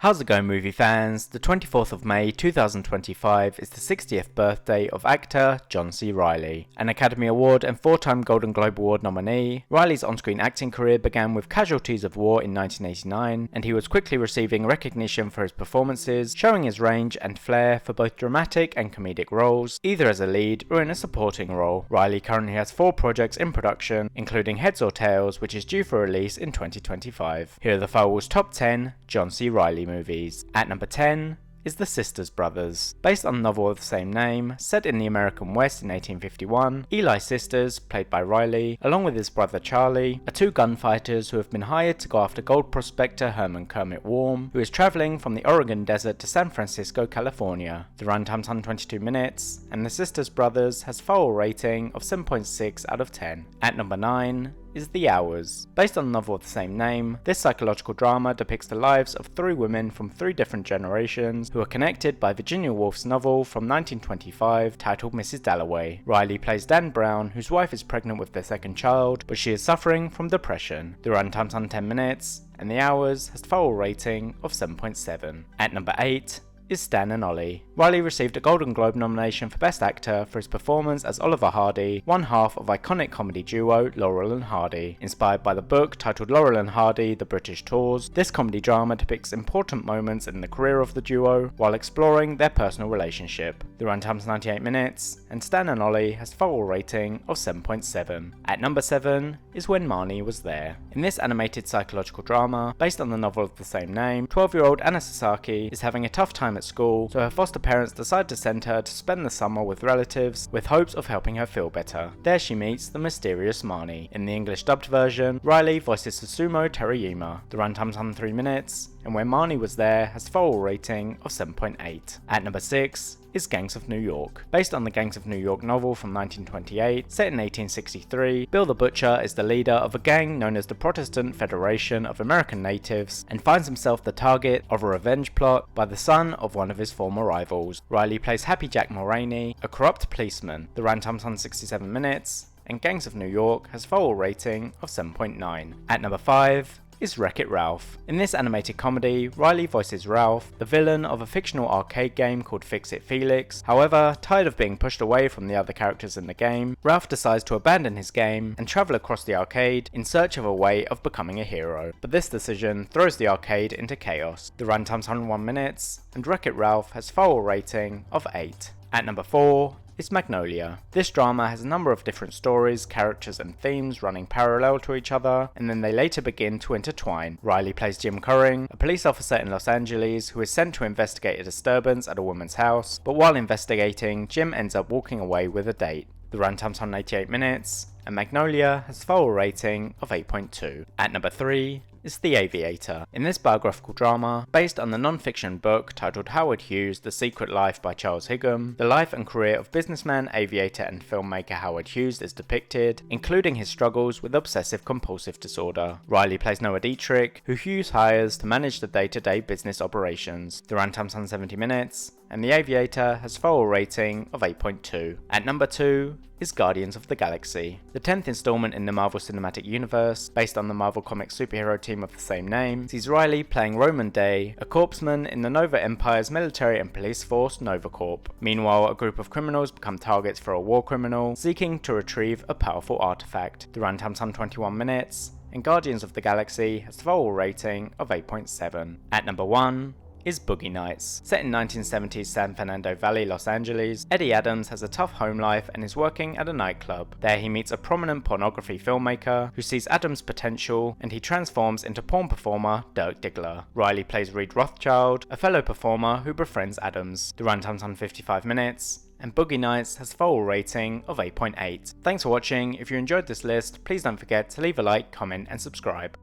How's it going, movie fans? The 24th of May 2025 is the 60th birthday of actor John C. Reilly. An Academy Award and 4-time Golden Globe Award nominee, Reilly's on-screen acting career began with Casualties of War in 1989, and he was quickly receiving recognition for his performances, showing his range and flair for both dramatic and comedic roles, either as a lead or in a supporting role. Reilly currently has 4 projects in production, including Heads or Tails, which is due for release in 2025. Here are the Firewall's top 10 John C. Reilly movies. At number 10 is The Sisters Brothers. Based on the novel of the same name, set in the American West in 1851, Eli's sisters, played by Reilly, along with his brother Charlie, are 2 gunfighters who have been hired to go after gold prospector Herman Kermit Warm, who is traveling from the Oregon desert to San Francisco, California. The runtime is 122 minutes, and The Sisters Brothers has Firewall rating of 7.6 out of 10. At number 9 is The Hours. Based on the novel of the same name, this psychological drama depicts the lives of 3 women from 3 different generations who are connected by Virginia Woolf's novel from 1925 titled Mrs. Dalloway. Reilly plays Dan Brown, whose wife is pregnant with their second child, but she is suffering from depression. The runtime's on 10 minutes, and The Hours has Firewall rating of 7.7. At number 8 is Stan and Ollie. Reilly received a Golden Globe nomination for Best Actor for his performance as Oliver Hardy, one half of iconic comedy duo Laurel and Hardy. Inspired by the book titled Laurel and Hardy: The British Tours, this comedy drama depicts important moments in the career of the duo while exploring their personal relationship. The runtime is 98 minutes, and Stan and Ollie has Firewall rating of 7.7. At number 7 is When Marnie Was There. In this animated psychological drama, based on the novel of the same name, 12-year-old Anna Sasaki is having a tough time at school, so her foster parents decide to send her to spend the summer with relatives with hopes of helping her feel better. There she meets the mysterious Marnie. In the English dubbed version, Reilly voices Susumu Teruyama. The runtime's 103 minutes, and When Marnie Was There has Firewall rating of 7.8. At number 6 is Gangs of New York. Based on the Gangs of New York novel from 1928, set in 1863, Bill the Butcher is the leader of a gang known as the Protestant Federation of American Natives and finds himself the target of a revenge plot by the son of one of his former rivals. Reilly plays Happy Jack Mulroney, a corrupt policeman. The runtime's 167 minutes, and Gangs of New York has Firewall rating of 7.9. At number 5 is Wreck-It Ralph. In this animated comedy, Reilly voices Ralph, the villain of a fictional arcade game called Fix-It Felix. However, tired of being pushed away from the other characters in the game, Ralph decides to abandon his game and travel across the arcade in search of a way of becoming a hero. But this decision throws the arcade into chaos. The runtime's 101 minutes, and Wreck-It Ralph has Firewall rating of 8. At number 4 is Magnolia. This drama has a number of different stories, characters and themes running parallel to each other, and then they later begin to intertwine. Reilly plays Jim Curring, a police officer in Los Angeles who is sent to investigate a disturbance at a woman's house, but while investigating, Jim ends up walking away with a date. The runtime's 188 minutes, and Magnolia has Firewall rating of 8.2. At number 3 is The Aviator. In this biographical drama, based on the non-fiction book titled Howard Hughes' The Secret Life by Charles Higham, the life and career of businessman, aviator and filmmaker Howard Hughes is depicted, including his struggles with obsessive-compulsive disorder. Reilly plays Noah Dietrich, who Hughes hires to manage the day-to-day business operations. The runtime's 170 minutes, and The Aviator has Firewall rating of 8.2. At number 2 is Guardians of the Galaxy. The 10th installment in the Marvel Cinematic Universe, based on the Marvel Comics superhero team of the same name, sees Reilly playing Roman Day, a corpsman in the Nova Empire's military and police force Nova Corp. Meanwhile, a group of criminals become targets for a war criminal seeking to retrieve a powerful artifact. The runtime's 121 minutes, and Guardians of the Galaxy has Firewall rating of 8.7. At number 1 is Boogie Nights. Set in 1970s San Fernando Valley, Los Angeles, Eddie Adams has a tough home life and is working at a nightclub. There he meets a prominent pornography filmmaker who sees Adams' potential, and he transforms into porn performer Dirk Diggler. Reilly plays Reed Rothschild, a fellow performer who befriends Adams. The runtime's 155 minutes, and Boogie Nights has Firewall rating of 8.8. Thanks for watching. If you enjoyed this list, please don't forget to leave a like, comment and subscribe.